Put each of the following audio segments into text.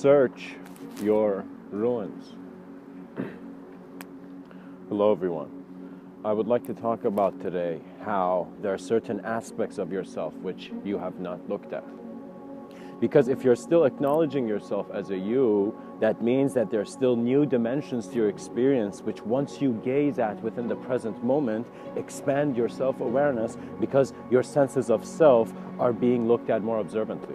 Search your ruins. Hello everyone. I would like to talk about today how there are certain aspects of yourself which you have not looked at. Because if you're still acknowledging yourself as a you, that means that there are still new dimensions to your experience which once you gaze at within the present moment, expand your self-awareness because your senses of self are being looked at more observantly.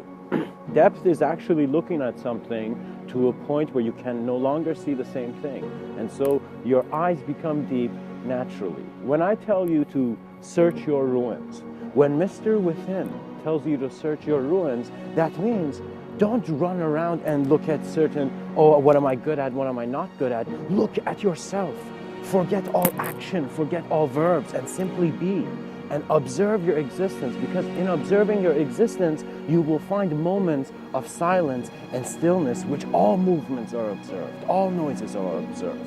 Depth is actually looking at something to a point where you can no longer see the same thing. And so your eyes become deep naturally. When I tell you to search your ruins, when Mr.Within tells you to search your ruins, that means don't run around and look at certain, oh, what am I good at, what am I not good at? Look at yourself. Forget all action, forget all verbs, and simply be. And observe your existence, because in observing your existence, you will find moments of silence and stillness, which all movements are observed, all noises are observed.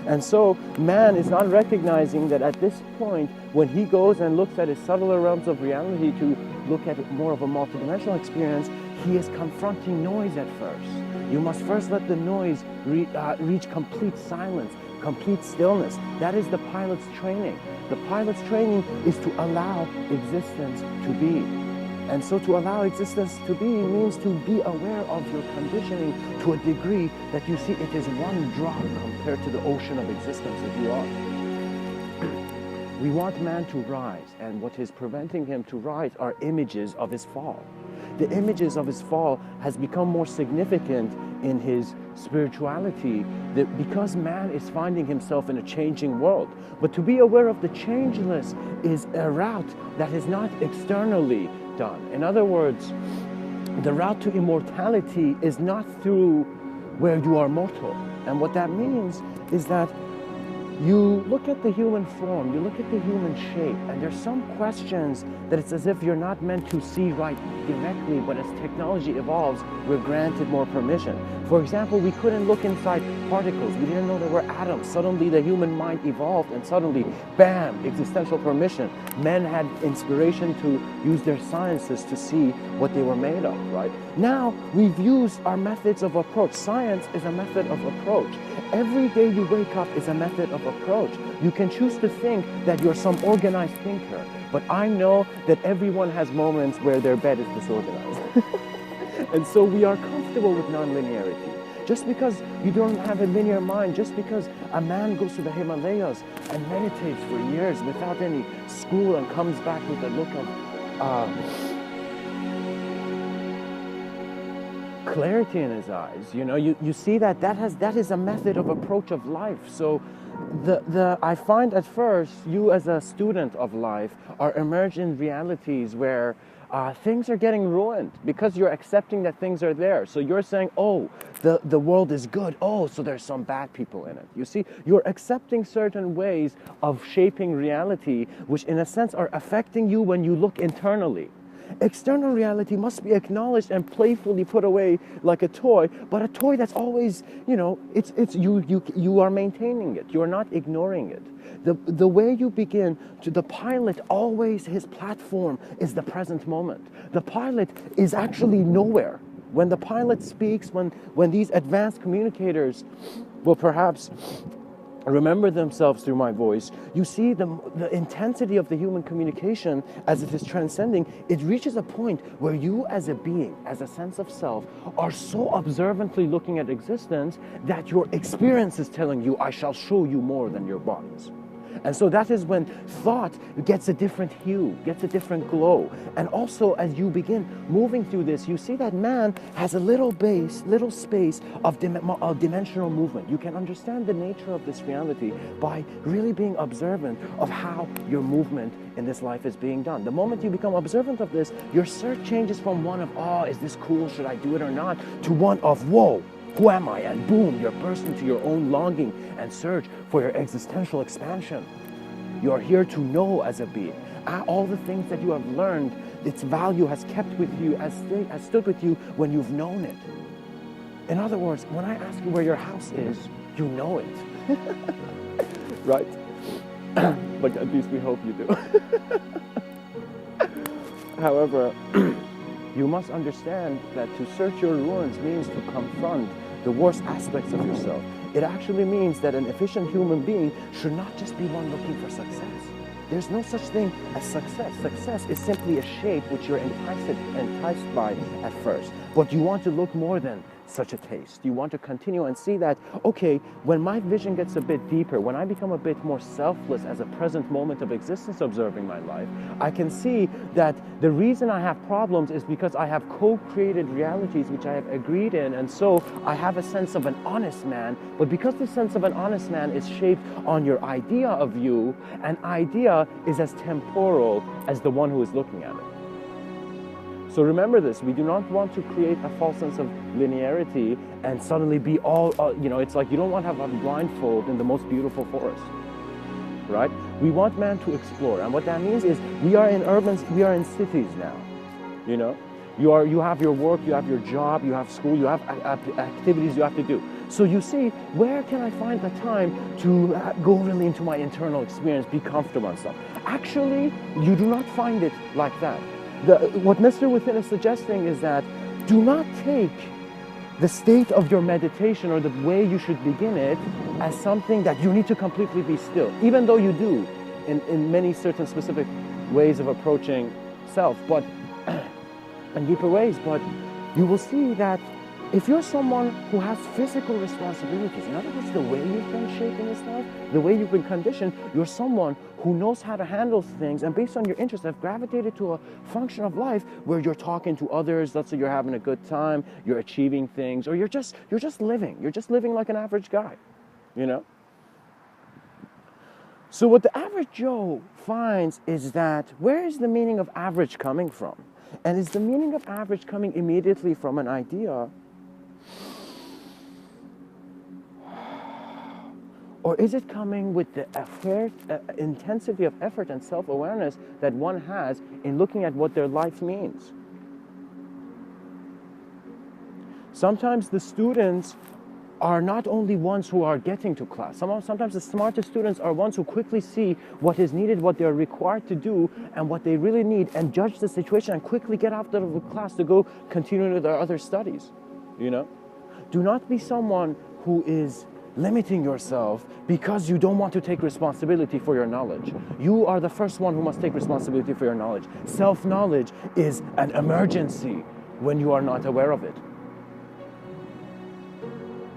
And so man is not recognizing that at this point, when he goes and looks at his subtler realms of reality to look at more of a multidimensional experience, he is confronting noise at first. You must first let the noise reach complete silence, complete stillness. That is the pilot's training. The pilot's training is to allow existence to be. And so to allow existence to be means to be aware of your conditioning to a degree that you see it is one drop compared to the ocean of existence that you are. We want man to rise, and what is preventing him to rise are images of his fall. The images of his fall has become more significant in his spirituality because man is finding himself in a changing world. But to be aware of the changeless is a route that is not externally done. In other words, the route to immortality is not through where you are mortal. And what that means is that you look at the human form, you look at the human shape, and there's some questions that it's as if you're not meant to see right directly, but as technology evolves, we're granted more permission. For example, we couldn't look inside particles. We didn't know there were atoms. Suddenly the human mind evolved, and suddenly, bam, existential permission. Men had inspiration to use their sciences to see what they were made of, right? Now, we've used our methods of approach. Science is a method of approach. Every day you wake up is a method of approach. You can choose to think that you're some organized thinker, but I know that everyone has moments where their bed is disorganized. And so we are comfortable with non-linearity. Just because you don't have a linear mind, just because a man goes to the Himalayas and meditates for years without any school and comes back with a look of clarity in his eyes, you know, you see that is a method of approach of life. So I find at first you as a student of life are immersed in realities where things are getting ruined because you're accepting that things are there. So you're saying, oh, the world is good. Oh, so there's some bad people in it. You see, you're accepting certain ways of shaping reality, which in a sense are affecting you when you look internally. External reality must be acknowledged and playfully put away like a toy, but a toy that's always, you know, you are maintaining it. You're not ignoring it. The way you begin to, the pilot always, his platform is the present moment. The pilot is actually nowhere. When the pilot speaks, when these advanced communicators will perhaps remember themselves through my voice, you see the intensity of the human communication as it is transcending. It reaches a point where you as a being, as a sense of self, are so observantly looking at existence that your experience is telling you, I shall show you more than your bodies. And so that is when thought gets a different hue, gets a different glow. And also as you begin moving through this, you see that man has a little space of dimensional movement. You can understand the nature of this reality by really being observant of how your movement in this life is being done. The moment you become observant of this, your search changes from one of, oh, is this cool, should I do it or not, to one of, whoa, who am I? And boom, you're burst into your own longing and search for your existential expansion. You're here to know as a being. All the things that you have learned, its value has kept with you, has stood with you when you've known it. In other words, when I ask you where your house is, you know it. Right? But at least we hope you do. However, you must understand that to search your ruins means to confront the worst aspects of yourself. It actually means that an efficient human being should not just be one looking for success. There's no such thing as success. Success is simply a shape which you're enticed by at first. But you want to look more than such a taste. You want to continue and see that, okay, when my vision gets a bit deeper, when I become a bit more selfless as a present moment of existence observing my life, I can see that the reason I have problems is because I have co-created realities which I have agreed in, and so I have a sense of an honest man. But because the sense of an honest man is shaped on your idea of you, an idea is as temporal as the one who is looking at it. So remember this, we do not want to create a false sense of linearity and suddenly be all, it's like you don't want to have a blindfold in the most beautiful forest, right? We want man to explore, and what that means is we are in cities now, you know? You have your work, you have your job, you have school, you have activities you have to do. So you see, where can I find the time to go really into my internal experience, be comfortable and stuff? Actually, you do not find it like that. What Mr. Within is suggesting is that do not take the state of your meditation or the way you should begin it as something that you need to completely be still, even though you do in many certain specific ways of approaching self, but in deeper ways. But you will see that if you're someone who has physical responsibilities, in other words, the way you've been shaped in this life, the way you've been conditioned, you're someone who knows how to handle things, and based on your interests have gravitated to a function of life where you're talking to others. Let's say you're having a good time, you're achieving things, or you're just living. You're just living like an average guy, you know? So what the average Joe finds is that where is the meaning of average coming from? And is the meaning of average coming immediately from an idea? Or is it coming with the effort, intensity of effort and self-awareness that one has in looking at what their life means? Sometimes the students are not only ones who are getting to class. Sometimes the smartest students are ones who quickly see what is needed, what they're required to do, and what they really need, and judge the situation and quickly get out of the class to go continue with their other studies, you know? Do not be someone who is limiting yourself because you don't want to take responsibility for your knowledge. You are the first one who must take responsibility for your knowledge. Self-knowledge is an emergency when you are not aware of it.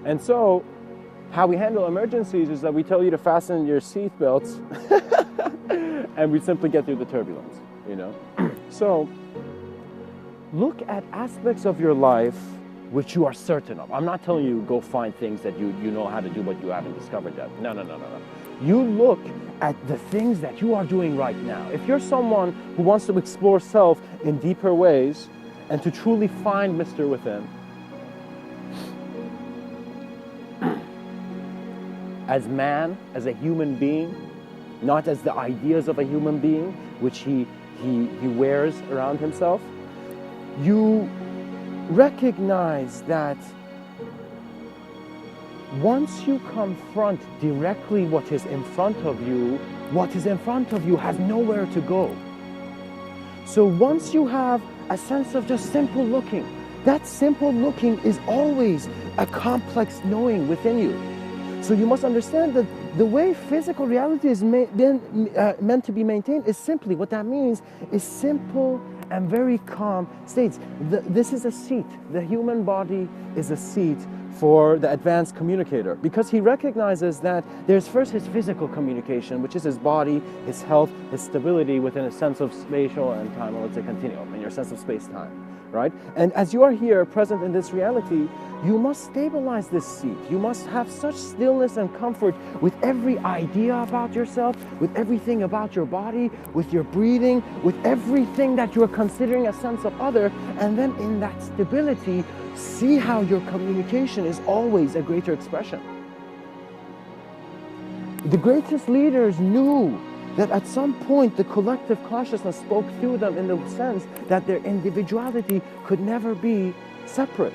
And so, how we handle emergencies is that we tell you to fasten your seat belts and we simply get through the turbulence, you know? So, look at aspects of your life which you are certain of. I'm not telling you go find things that you know how to do but you haven't discovered yet. No. You look at the things that you are doing right now. If you're someone who wants to explore self in deeper ways and to truly find Mr. Within, as man, as a human being, not as the ideas of a human being which he wears around himself, you recognize that once you confront directly what is in front of you has nowhere to go. So once you have a sense of just simple looking, that simple looking is always a complex knowing within you. So you must understand that the way physical reality is meant to be maintained is simply, what that means is simple and very calm states. This is a seat. The human body is a seat for the advanced communicator, because he recognizes that there's first his physical communication, which is his body, his health, his stability within a sense of spatial and time, or let's say continuum, in your sense of space-time, right? And as you are here present in this reality, you must stabilize this seat. You must have such stillness and comfort with every idea about yourself, with everything about your body, with your breathing, with everything that you are considering a sense of other, and then in that stability, see how your communication is always a greater expression. The greatest leaders knew that at some point the collective consciousness spoke through them in the sense that their individuality could never be separate.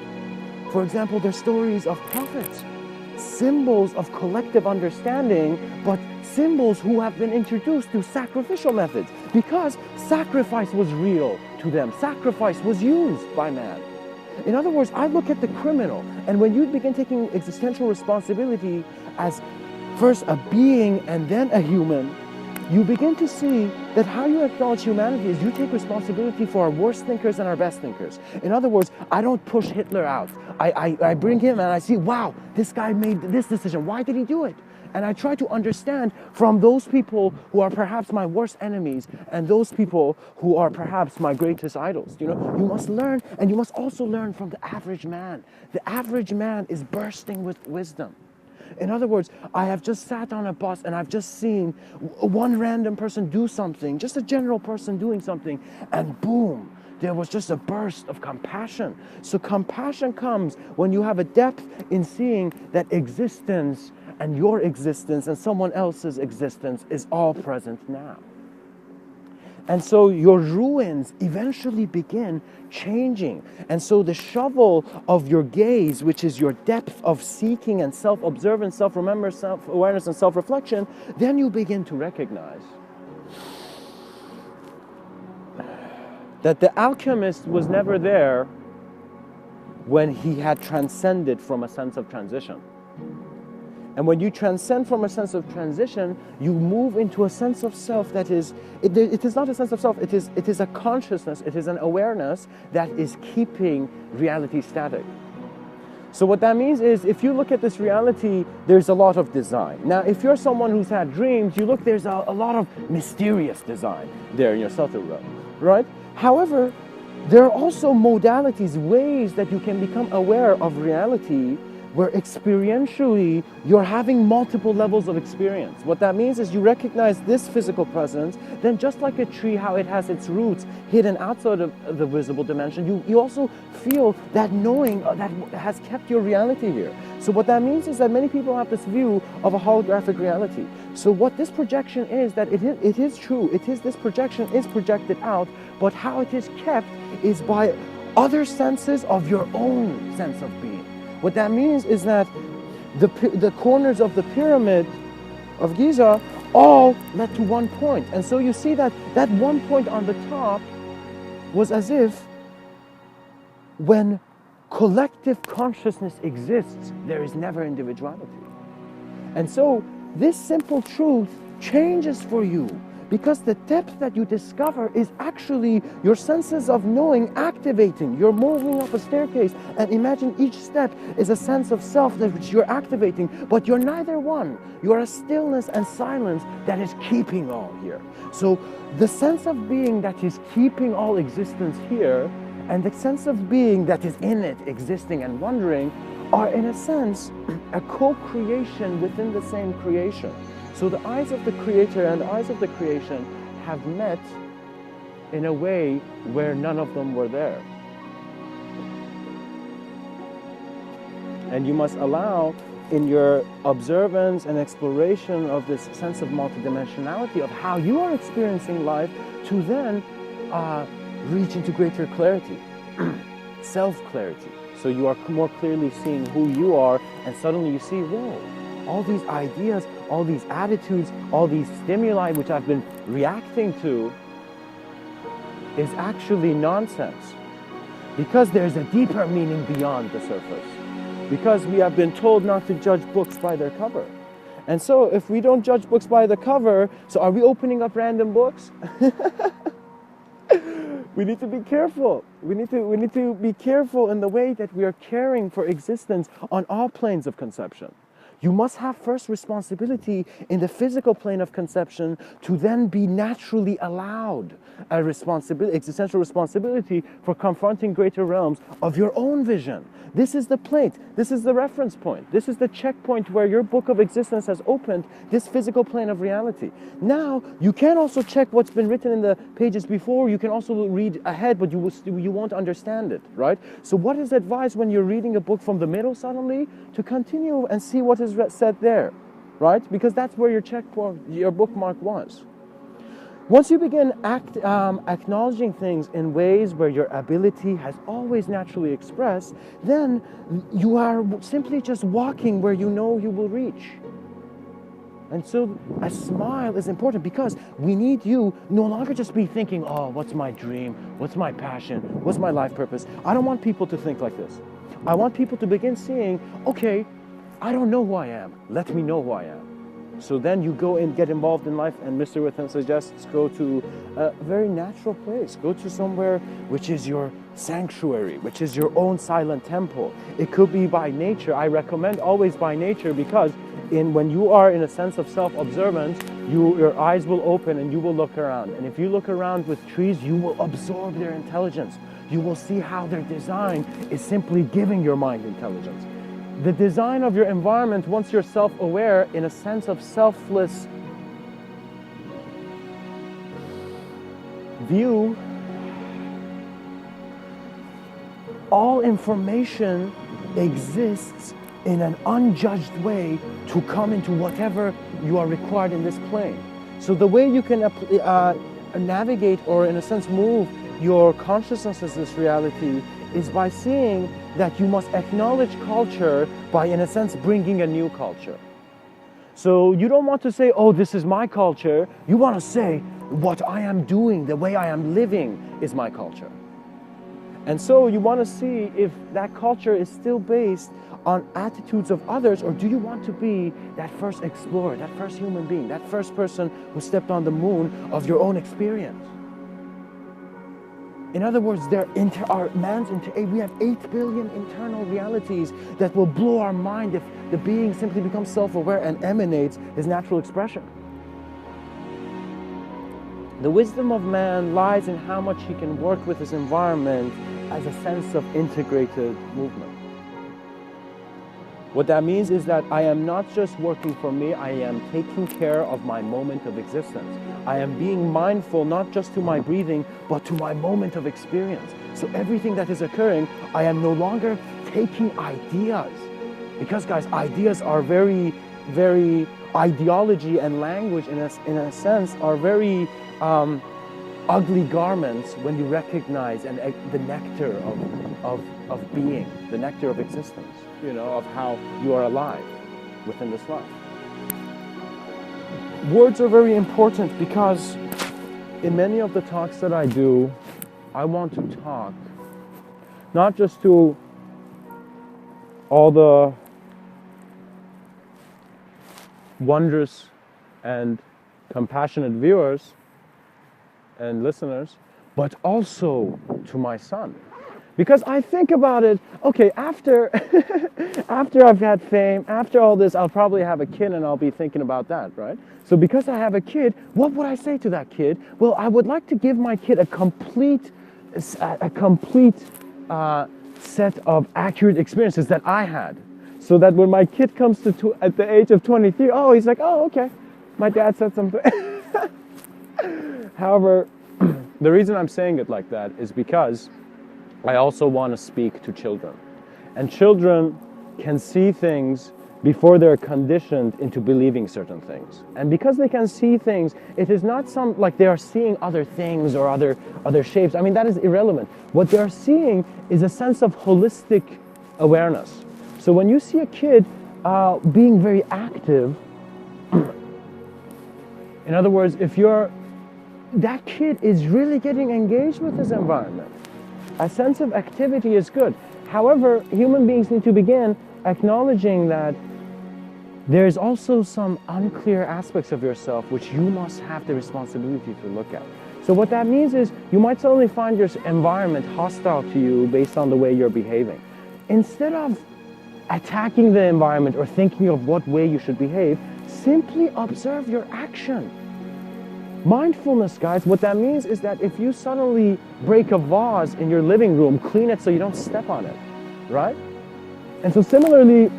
For example, their stories of prophets, symbols of collective understanding, but symbols who have been introduced through sacrificial methods. Because sacrifice was real to them. Sacrifice was used by man. In other words, I look at the criminal, and when you begin taking existential responsibility as first a being and then a human, you begin to see that how you acknowledge humanity is you take responsibility for our worst thinkers and our best thinkers. In other words, I don't push Hitler out. I bring him and I see, wow, this guy made this decision. Why did he do it? And I try to understand from those people who are perhaps my worst enemies and those people who are perhaps my greatest idols. You know, you must learn, and you must also learn from the average man. The average man is bursting with wisdom. In other words, I have just sat on a bus and I've just seen one random person do something, just a general person doing something, and boom, there was just a burst of compassion. So compassion comes when you have a depth in seeing that existence and your existence and someone else's existence is all present now. And so your ruins eventually begin changing. And so the shovel of your gaze, which is your depth of seeking and self-observance, self-remembrance, self-awareness, and self-reflection, then you begin to recognize that the alchemist was never there when he had transcended from a sense of transition. And when you transcend from a sense of transition, you move into a sense of self that is, it is not a sense of self, it is a consciousness, it is an awareness that is keeping reality static. So what that means is, if you look at this reality, there's a lot of design. Now, if you're someone who's had dreams, you look, there's a lot of mysterious design there in your subtle realm, right? However, there are also modalities, ways that you can become aware of reality where experientially you're having multiple levels of experience. What that means is you recognize this physical presence, then just like a tree, how it has its roots hidden outside of the visible dimension, you also feel that knowing that has kept your reality here. So what that means is that many people have this view of a holographic reality. So what this projection is, that it is true, this projection is projected out, but how it is kept is by other senses of your own sense of being. What that means is that the corners of the pyramid of Giza all led to one point. And so you see that that one point on the top was as if when collective consciousness exists, there is never individuality. And so this simple truth changes for you, because the depth that you discover is actually your senses of knowing activating. You're moving up a staircase, and imagine each step is a sense of self that which you're activating, but you're neither one. You are a stillness and silence that is keeping all here. So the sense of being that is keeping all existence here, and the sense of being that is in it, existing and wondering, are in a sense a co-creation within the same creation. So the eyes of the creator and the eyes of the creation have met in a way where none of them were there. And you must allow in your observance and exploration of this sense of multidimensionality of how you are experiencing life to then reach into greater clarity, self-clarity. So you are more clearly seeing who you are, and suddenly you see, whoa, all these ideas, all these attitudes, all these stimuli which I've been reacting to is actually nonsense. Because there's a deeper meaning beyond the surface. Because we have been told not to judge books by their cover. And so if we don't judge books by the cover, so are we opening up random books? We need to be careful. We need to be careful in the way that we are caring for existence on all planes of conception. You must have first responsibility in the physical plane of conception to then be naturally allowed a responsibility, existential responsibility for confronting greater realms of your own vision. This is the plate. This is the reference point. This is the checkpoint where your book of existence has opened this physical plane of reality. Now, you can also check what's been written in the pages before. You can also read ahead, but you won't understand it, right? So what is advised when you're reading a book from the middle suddenly? To continue and see what is said there, right? Because that's where your checkpoint, your bookmark was. Once you begin acknowledging things in ways where your ability has always naturally expressed, then you are simply just walking where you know you will reach. And so a smile is important because we need you no longer just be thinking, oh, what's my dream? What's my passion? What's my life purpose? I don't want people to think like this. I want people to begin seeing, okay, I don't know who I am. Let me know who I am. So then you go and get involved in life, and Mr. Within suggests go to a very natural place. Go to somewhere which is your sanctuary, which is your own silent temple. It could be by nature. I recommend always by nature because when you are in a sense of self-observance, your eyes will open and you will look around. And if you look around with trees, you will absorb their intelligence. You will see how their design is simply giving your mind intelligence. The design of your environment, once you're self-aware, in a sense of selfless view, all information exists in an unjudged way to come into whatever you are required in this plane. So the way you can navigate, or in a sense move your consciousness as this reality, is by seeing that you must acknowledge culture by, in a sense, bringing a new culture. So you don't want to say, oh, this is my culture. You want to say, what I am doing, the way I am living is my culture. And so you want to see if that culture is still based on attitudes of others, or do you want to be that first explorer, that first human being, that first person who stepped on the moon of your own experience? In other words, we have 8 billion internal realities that will blow our mind if the being simply becomes self-aware and emanates his natural expression. The wisdom of man lies in how much he can work with his environment as a sense of integrated movement. What that means is that I am not just working for me, I am taking care of my moment of existence. I am being mindful not just to my breathing, but to my moment of experience. So everything that is occurring, I am no longer taking ideas. Because guys, ideas are very, very, ideology and language in a sense are very ugly garments when you recognize the nectar of being, the nectar of existence, you know, of how you are alive within this life. Words are very important because in many of the talks that I do, I want to talk not just to all the wondrous and compassionate viewers and listeners, but also to my son. Because I think about it, okay, after I've had fame, after all this, I'll probably have a kid and I'll be thinking about that, right? So because I have a kid, what would I say to that kid? Well, I would like to give my kid a complete set of accurate experiences that I had. So that when my kid comes to at the age of 23, oh, he's like, oh, okay, my dad said something. However, the reason I'm saying it like that is because I also want to speak to children. And children can see things before they're conditioned into believing certain things. And because they can see things, it is not like they are seeing other things or other shapes. I mean, that is irrelevant. What they are seeing is a sense of holistic awareness. So when you see a kid being very active, in other words, that kid is really getting engaged with his environment. A sense of activity is good. However, human beings need to begin acknowledging that there is also some unclear aspects of yourself which you must have the responsibility to look at. So what that means is you might suddenly find your environment hostile to you based on the way you're behaving. Instead of attacking the environment or thinking of what way you should behave, simply observe your action. Mindfulness, guys, what that means is that if you suddenly break a vase in your living room, clean it so you don't step on it, right? And so similarly,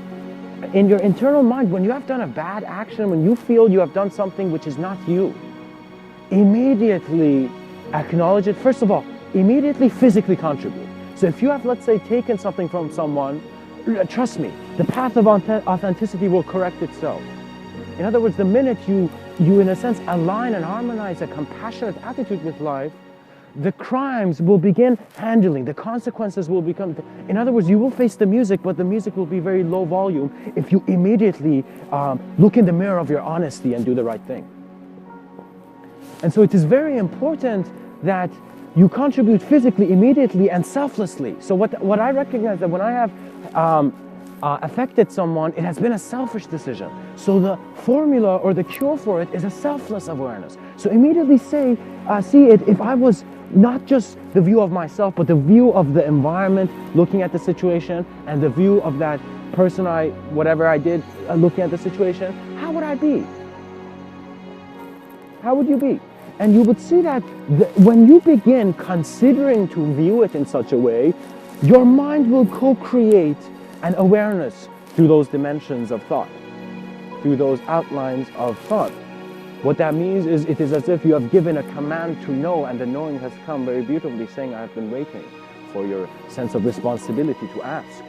in your internal mind, when you have done a bad action, when you feel you have done something which is not you, immediately acknowledge it. First of all, immediately physically contribute. So if you have, let's say, taken something from someone, trust me, the path of authenticity will correct itself. In other words, the minute you in a sense align and harmonize a compassionate attitude with life, the crimes will begin handling, the consequences will become, in other words, you will face the music, but the music will be very low volume if you immediately look in the mirror of your honesty and do the right thing. And so it is very important that you contribute physically, immediately, and selflessly. So what I recognize that when I have affected someone, it has been a selfish decision. So the formula or the cure for it is a selfless awareness. So immediately see it, if I was not just the view of myself, but the view of the environment, looking at the situation, and the view of that person, whatever I did, looking at the situation, how would I be? How would you be? And you would see that when you begin considering to view it in such a way, your mind will co-create an awareness through those dimensions of thought, through those outlines of thought. What that means is it is as if you have given a command to know, and the knowing has come very beautifully, saying, I have been waiting for your sense of responsibility to ask.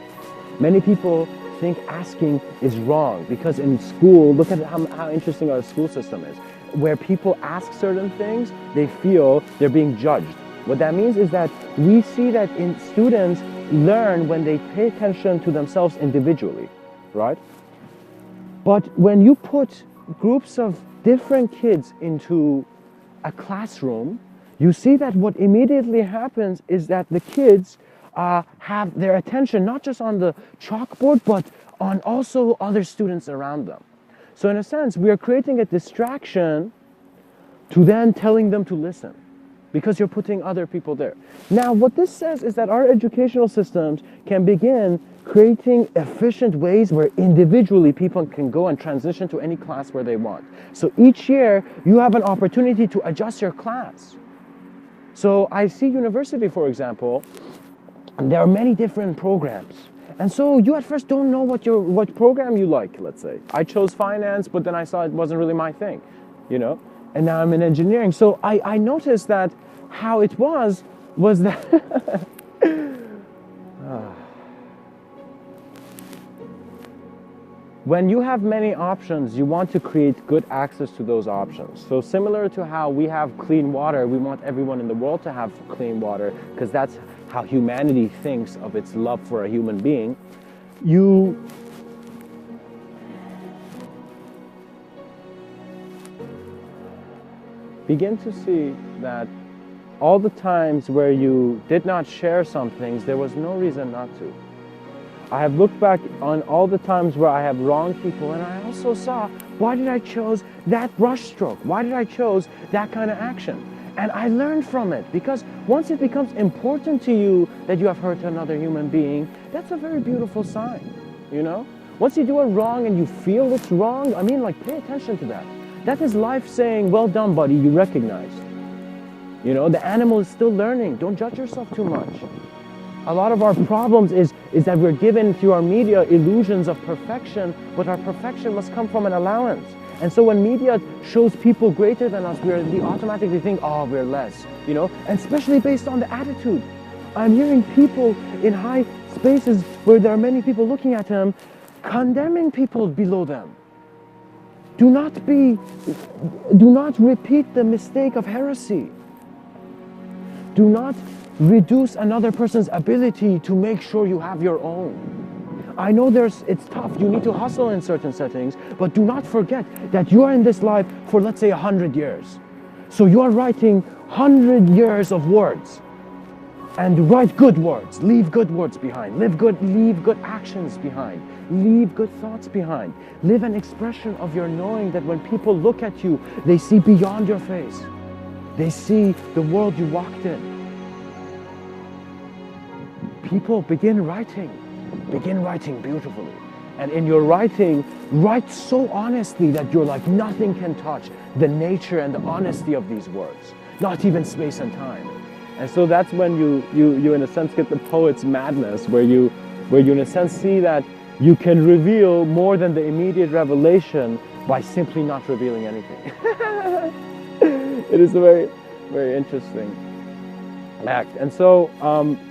Many people think asking is wrong because in school, look at how interesting our school system is. Where people ask certain things, they feel they're being judged. What that means is that we see that in students learn when they pay attention to themselves individually, right? But when you put groups of different kids into a classroom, you see that what immediately happens is that the kids have their attention not just on the chalkboard, but on also other students around them. So in a sense, we are creating a distraction to then telling them to listen, because you're putting other people there. Now, what this says is that our educational systems can begin creating efficient ways where individually people can go and transition to any class where they want. So each year, you have an opportunity to adjust your class. So I see university, for example, and there are many different programs. And so you at first don't know what program you like, let's say. I chose finance, but then I saw it wasn't really my thing, you know? And now I'm in engineering. So I noticed that how it was that when you have many options, you want to create good access to those options. So similar to how we have clean water, we want everyone in the world to have clean water, because that's how humanity thinks of its love for a human being. You begin to see that all the times where you did not share some things, there was no reason not to. I have looked back on all the times where I have wronged people, and I also saw, why did I chose that brush stroke? Why did I chose that kind of action? And I learned from it, because once it becomes important to you that you have hurt another human being, that's a very beautiful sign, you know? Once you do a wrong and you feel it's wrong, I mean, like, pay attention to that. That is life saying, well done, buddy, you recognized. You know, the animal is still learning. Don't judge yourself too much. A lot of our problems is that we're given through our media illusions of perfection, but our perfection must come from an allowance. And so when media shows people greater than us, we automatically think, oh, we're less, you know, and especially based on the attitude. I'm hearing people in high spaces where there are many people looking at them, condemning people below them. Do not repeat the mistake of heresy. Do not reduce another person's ability to make sure you have your own. I know it's tough, you need to hustle in certain settings, but do not forget that you are in this life for, let's say, 100 years. So you are writing 100 years of words. And write good words, leave good words behind, leave good actions behind, leave good thoughts behind. Live an expression of your knowing that when people look at you, they see beyond your face. They see the world you walked in. People begin writing beautifully. And in your writing, write so honestly that you're like, nothing can touch the nature and the honesty of these words, not even space and time. And so that's when you in a sense get the poet's madness, where you in a sense see that you can reveal more than the immediate revelation by simply not revealing anything. It is a very, very interesting act. And so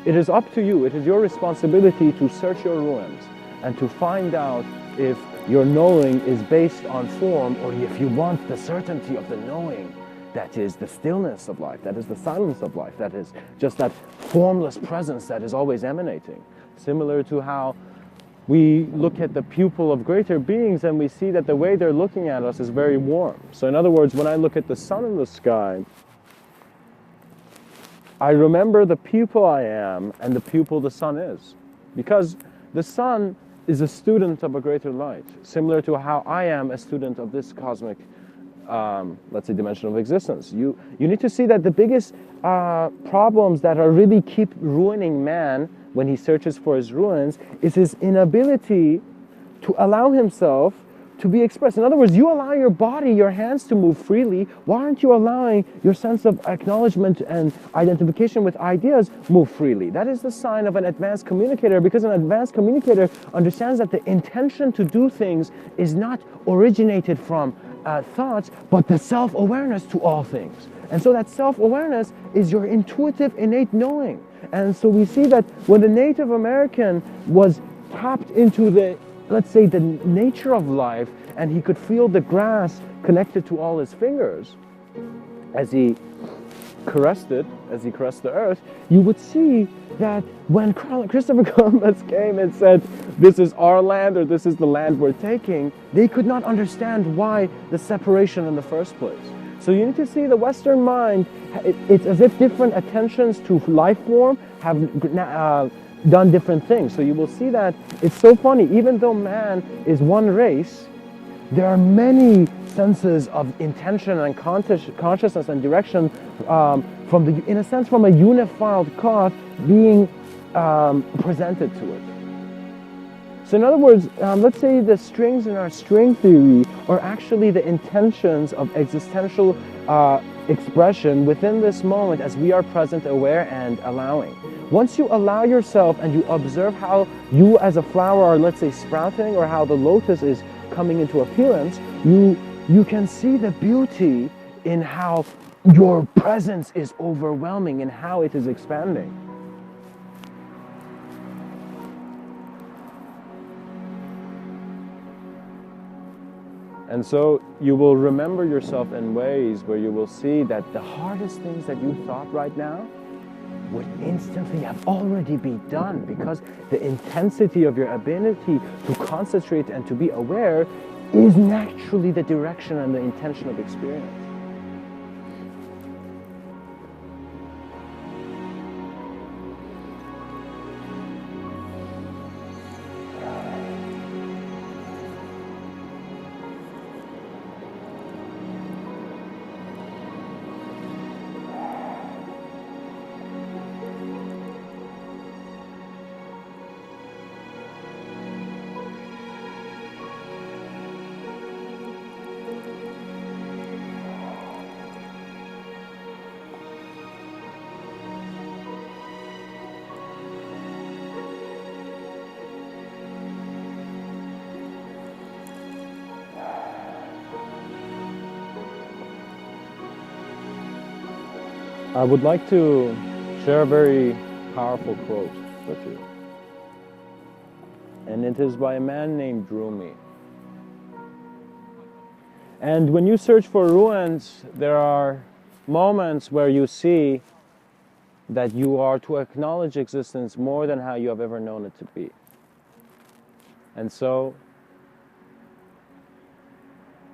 it is up to you, it is your responsibility to search your ruins and to find out if your knowing is based on form, or if you want the certainty of the knowing, that is the stillness of life, that is the silence of life, that is just that formless presence that is always emanating. Similar to how we look at the pupil of greater beings and we see that the way they're looking at us is very warm. So in other words, when I look at the sun in the sky, I remember the pupil I am and the pupil the sun is. Because the sun is a student of a greater light, similar to how I am a student of this cosmic, let's say, dimension of existence. You need to see that the biggest problems that are really keep ruining man when he searches for his ruins is his inability to allow himself to be expressed. In other words, you allow your body, your hands to move freely. Why aren't you allowing your sense of acknowledgement and identification with ideas move freely? That is the sign of an advanced communicator, because an advanced communicator understands that the intention to do things is not originated from thoughts, but the self-awareness to all things. And so that self-awareness is your intuitive, innate knowing. And so we see that when the Native American was tapped into the, let's say, the nature of life, and he could feel the grass connected to all his fingers as he caressed it, as he caressed the earth, you would see that when Christopher Columbus came and said, this is our land, or this is the land we're taking, they could not understand why the separation in the first place. So you need to see the Western mind, it's as if different attentions to life form have done different things. So you will see that it's so funny, even though man is one race, there are many senses of intention and consciousness and direction from the, in a sense, from a unified cause being presented to it. So in other words, let's say the strings in our string theory are actually the intentions of existential expression within this moment as we are present, aware, and allowing. Once you allow yourself and you observe how you as a flower are, let's say, sprouting, or how the lotus is coming into appearance, you can see the beauty in how your presence is overwhelming and how it is expanding. And so you will remember yourself in ways where you will see that the hardest things that you thought right now would instantly have already been done, because the intensity of your ability to concentrate and to be aware is naturally the direction and the intention of experience. I would like to share a very powerful quote with you. And it is by a man named Rumi. And when you search for ruins, there are moments where you see that you are to acknowledge existence more than how you have ever known it to be. And so,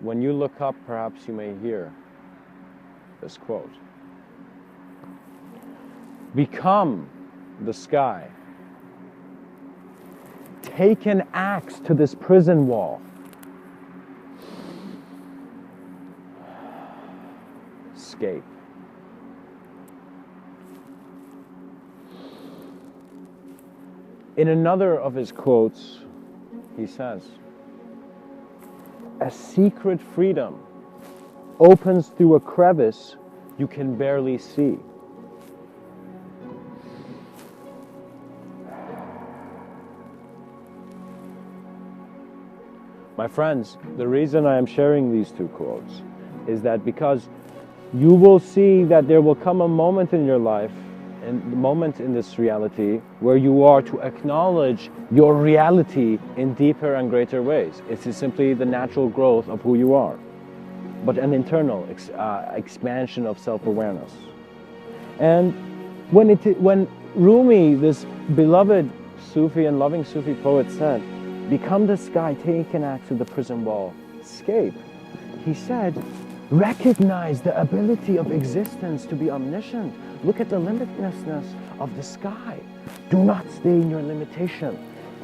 when you look up, perhaps you may hear this quote. Become the sky. Take an axe to this prison wall. Escape. In another of his quotes, he says, "A secret freedom opens through a crevice you can barely see." My friends, the reason I am sharing these two quotes is that because you will see that there will come a moment in your life, and the moment in this reality, where you are to acknowledge your reality in deeper and greater ways. It is simply the natural growth of who you are. but an internal expansion of self-awareness. And when Rumi, this beloved Sufi and loving Sufi poet, said, "Become the sky, take an axe to the prison wall, escape," he said, recognize the ability of existence to be omniscient. Look at the limitlessness of the sky. Do not stay in your limitation.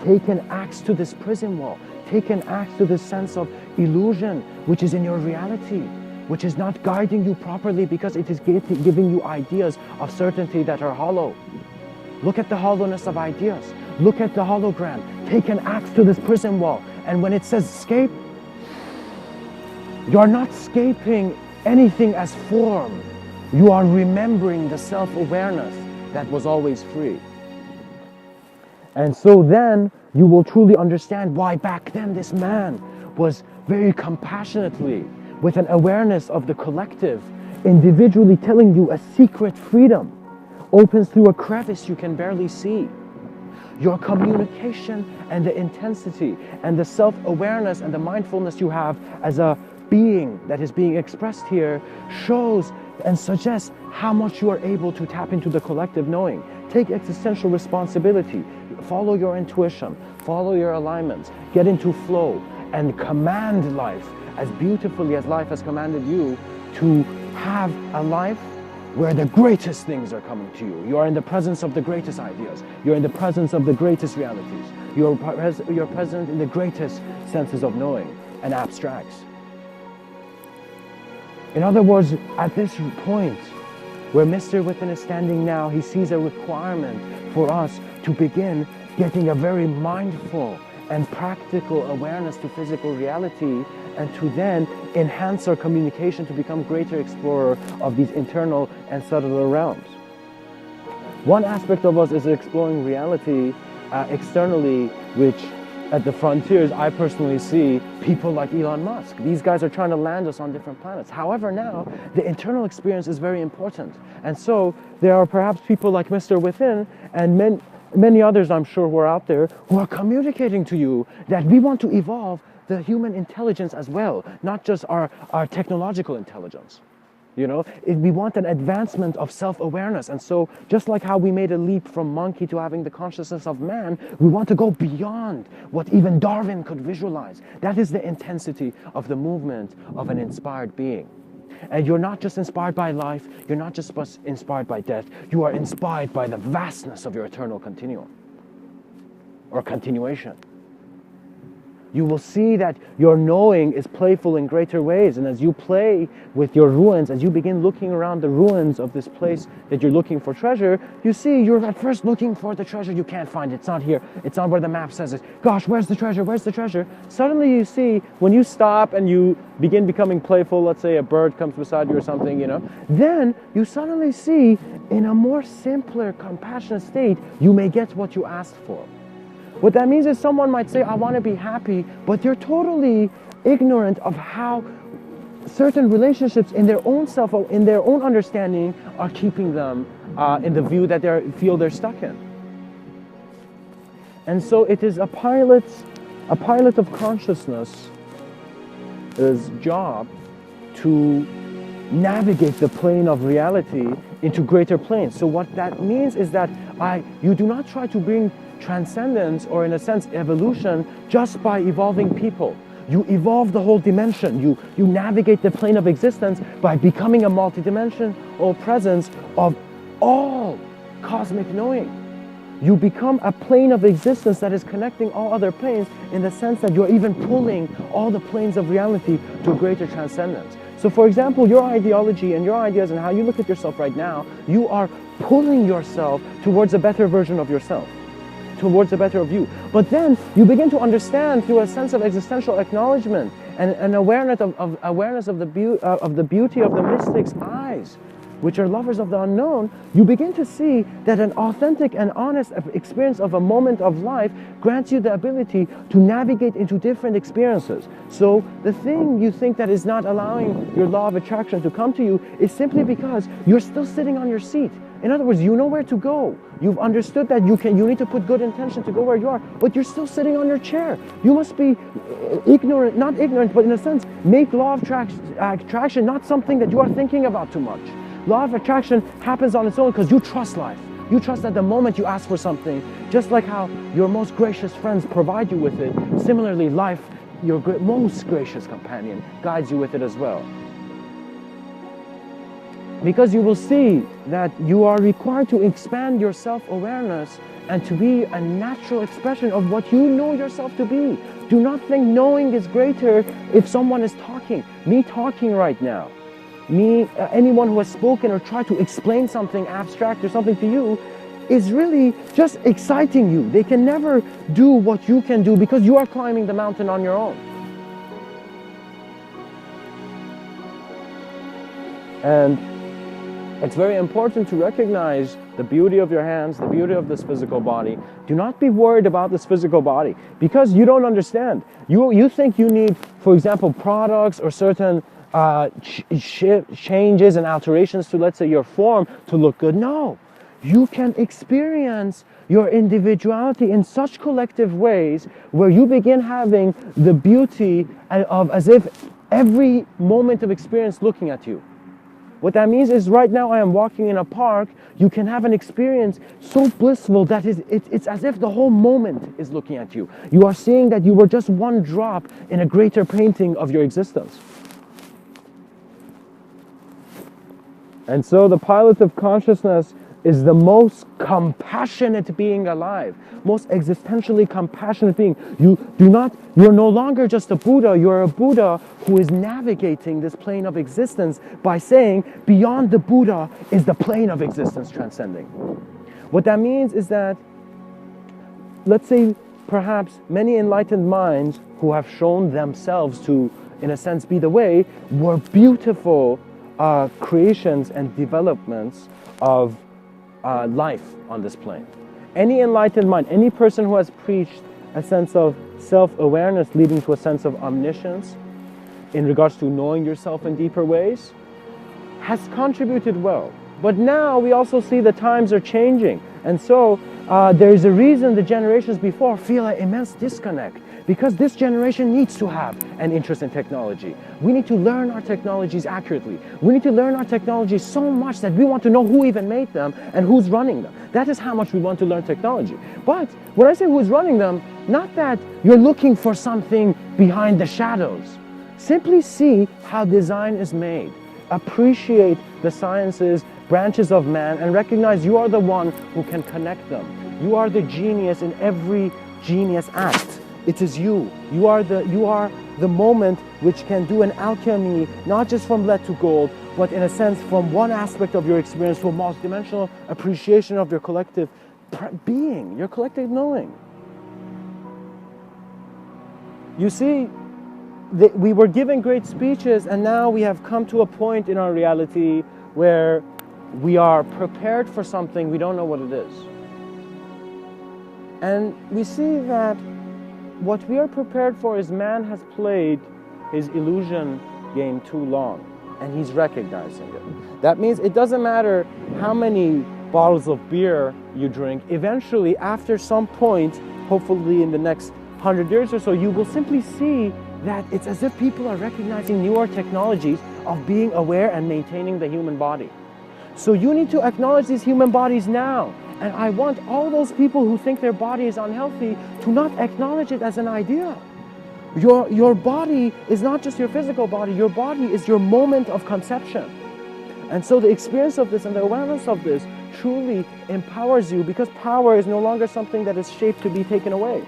Take an axe to this prison wall. Take an axe to this sense of illusion, which is in your reality, which is not guiding you properly because it is giving you ideas of certainty that are hollow. Look at the hollowness of ideas. Look at the hologram. Take an axe to this prison wall. And when it says escape, you are not escaping anything as form. You are remembering the self-awareness that was always free. And so then you will truly understand why back then this man was very compassionately, with an awareness of the collective, individually telling you a secret freedom opens through a crevice you can barely see. Your communication and the intensity and the self-awareness and the mindfulness you have as a being that is being expressed here shows and suggests how much you are able to tap into the collective knowing. Take existential responsibility, follow your intuition, follow your alignments, get into flow, and command life as beautifully as life has commanded you to have a life where the greatest things are coming to you. You are in the presence of the greatest ideas. You're in the presence of the greatest realities. You're present in the greatest senses of knowing and abstracts. In other words, at this point where Mr.Within is standing now, he sees a requirement for us to begin getting a very mindful and practical awareness to physical reality, and to then enhance our communication to become greater explorer of these internal and subtler realms. One aspect of us is exploring reality externally, which at the frontiers I personally see people like Elon Musk. These guys are trying to land us on different planets. However, now the internal experience is very important. And so there are perhaps people like Mr.Within and many others, I'm sure, who are out there who are communicating to you that we want to evolve the human intelligence as well, not just our technological intelligence. You know, we want an advancement of self-awareness. And so just like how we made a leap from monkey to having the consciousness of man, we want to go beyond what even Darwin could visualize. That is the intensity of the movement of an inspired being. And you're not just inspired by life, you're not just inspired by death, you are inspired by the vastness of your eternal continuum or continuation. You will see that your knowing is playful in greater ways. And as you play with your ruins, as you begin looking around the ruins of this place that you're looking for treasure, you see you're at first looking for the treasure. You can't find it. It's not here. It's not where the map says it. Gosh, where's the treasure? Where's the treasure? Suddenly you see, when you stop and you begin becoming playful, let's say a bird comes beside you or something, you know, then you suddenly see in a more simpler, compassionate state, you may get what you asked for. What that means is someone might say, I want to be happy, but they're totally ignorant of how certain relationships in their own self, in their own understanding, are keeping them in the view that they feel they're stuck in. And so it is a pilot of consciousness' job to navigate the plane of reality into greater planes. So what that means is that you do not try to bring transcendence, or in a sense evolution, just by evolving people. You evolve the whole dimension. You navigate the plane of existence by becoming a multidimensional presence of all cosmic knowing. You become a plane of existence that is connecting all other planes, in the sense that you're even pulling all the planes of reality to a greater transcendence. So for example, your ideology and your ideas and how you look at yourself right now, you are pulling yourself towards a better version of yourself, towards a better view. But then you begin to understand through a sense of existential acknowledgement and an awareness of the beauty of the mystic's eyes, which are lovers of the unknown. You begin to see that an authentic and honest experience of a moment of life grants you the ability to navigate into different experiences. So the thing you think that is not allowing your law of attraction to come to you is simply because you're still sitting on your seat. In other words, you know where to go. You've understood that you need to put good intention to go where you are, but you're still sitting on your chair. You must be ignorant, not ignorant, but in a sense, make law of attraction not something that you are thinking about too much. Law of attraction happens on its own because you trust life. You trust that the moment you ask for something, just like how your most gracious friends provide you with it, similarly life, your most gracious companion, guides you with it as well. Because you will see that you are required to expand your self-awareness and to be a natural expression of what you know yourself to be. Do not think knowing is greater if someone is talking. Me talking right now, anyone who has spoken or tried to explain something abstract or something to you is really just exciting you. They can never do what you can do because you are climbing the mountain on your own. And it's very important to recognize the beauty of your hands, the beauty of this physical body. Do not be worried about this physical body because you don't understand. You think you need, for example, products or certain changes and alterations to, let's say, your form to look good. No, you can experience your individuality in such collective ways where you begin having the beauty of as if every moment of experience looking at you. What that means is right now I am walking in a park, you can have an experience so blissful that it's as if the whole moment is looking at you. You are seeing that you were just one drop in a greater painting of your existence. And so the pilot of consciousness is the most compassionate being alive, most existentially compassionate being. You're no longer just a Buddha, you're a Buddha who is navigating this plane of existence by saying, beyond the Buddha is the plane of existence transcending. What that means is that, let's say, perhaps many enlightened minds who have shown themselves to, in a sense, be the way, were beautiful creations and developments of life on this plane. Any enlightened mind, any person who has preached a sense of self-awareness leading to a sense of omniscience in regards to knowing yourself in deeper ways, has contributed well. But now we also see the times are changing. And so there's a reason the generations before feel an immense disconnect, because this generation needs to have an interest in technology. We need to learn our technologies accurately. We need to learn our technologies so much that we want to know who even made them and who's running them. That is how much we want to learn technology. But when I say who's running them, not that you're looking for something behind the shadows. Simply see how design is made. Appreciate the sciences, branches of man, and recognize you are the one who can connect them. You are the genius in every genius act. It is you. You are the moment which can do an alchemy, not just from lead to gold, but in a sense from one aspect of your experience to a multidimensional appreciation of your collective being, your collective knowing. You see, we were given great speeches, and now we have come to a point in our reality where we are prepared for something, we don't know what it is. And we see that what we are prepared for is man has played his illusion game too long, and he's recognizing it. That means it doesn't matter how many bottles of beer you drink, eventually after some point, hopefully in the next 100 years or so, you will simply see that it's as if people are recognizing newer technologies of being aware and maintaining the human body. So you need to acknowledge these human bodies now. And I want all those people who think their body is unhealthy to not acknowledge it as an idea. Your body is not just your physical body, your body is your moment of conception. And so the experience of this and the awareness of this truly empowers you, because power is no longer something that is shaped to be taken away.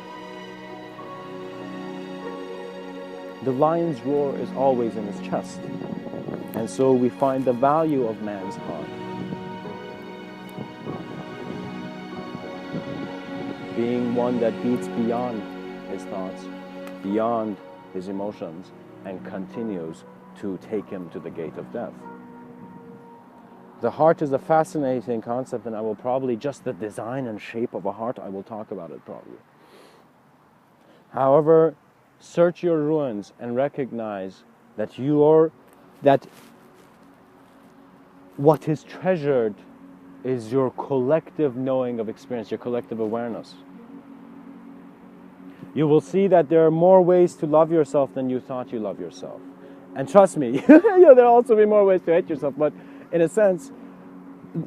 The lion's roar is always in his chest. And so we find the value of man's heart. Being one that beats beyond his thoughts, beyond his emotions, and continues to take him to the gate of death. The heart is a fascinating concept, and I will probably, just the design and shape of a heart, I will talk about it probably. However, search your ruins and recognize that what is treasured is your collective knowing of experience, your collective awareness. You will see that there are more ways to love yourself than you thought you love yourself. And trust me, there'll also be more ways to hate yourself, but in a sense,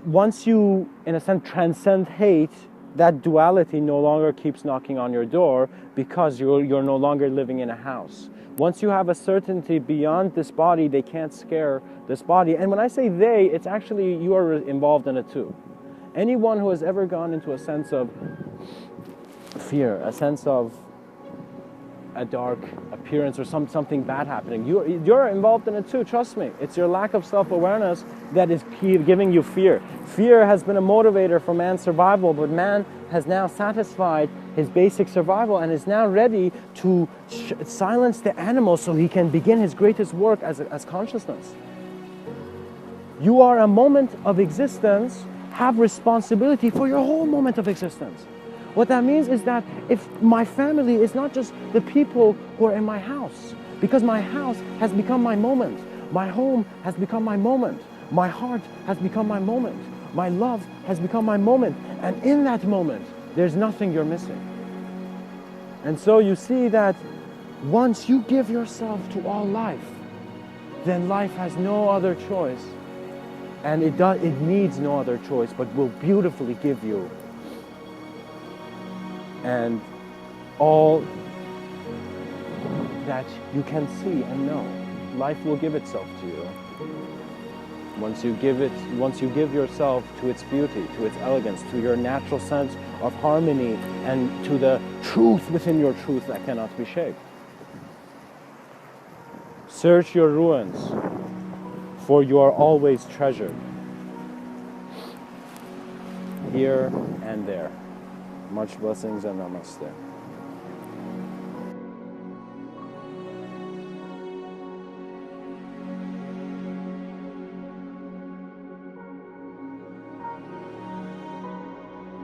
once you, in a sense, transcend hate, that duality no longer keeps knocking on your door because you're no longer living in a house. Once you have a certainty beyond this body, they can't scare this body. And when I say they, it's actually you are involved in it too. Anyone who has ever gone into a sense of fear, a sense of a dark appearance or something bad happening, you're involved in it too, trust me. It's your lack of self-awareness that is giving you fear. Fear has been a motivator for man's survival, but man has now satisfied his basic survival and is now ready to silence the animal so he can begin his greatest work as consciousness. You are a moment of existence, have responsibility for your whole moment of existence. What that means is that if my family is not just the people who are in my house, because my house has become my moment, my home has become my moment, my heart has become my moment, my love has become my moment, and in that moment, there's nothing you're missing. And so you see that once you give yourself to all life, then life has no other choice, and it needs no other choice, but will beautifully give you and all that you can see and know. Life will give itself to you. Once you give yourself to its beauty, to its elegance, to your natural sense of harmony, and to the truth within your truth that cannot be shaped. Search your ruins, for you are always treasured, here and there. Much blessings and namaste.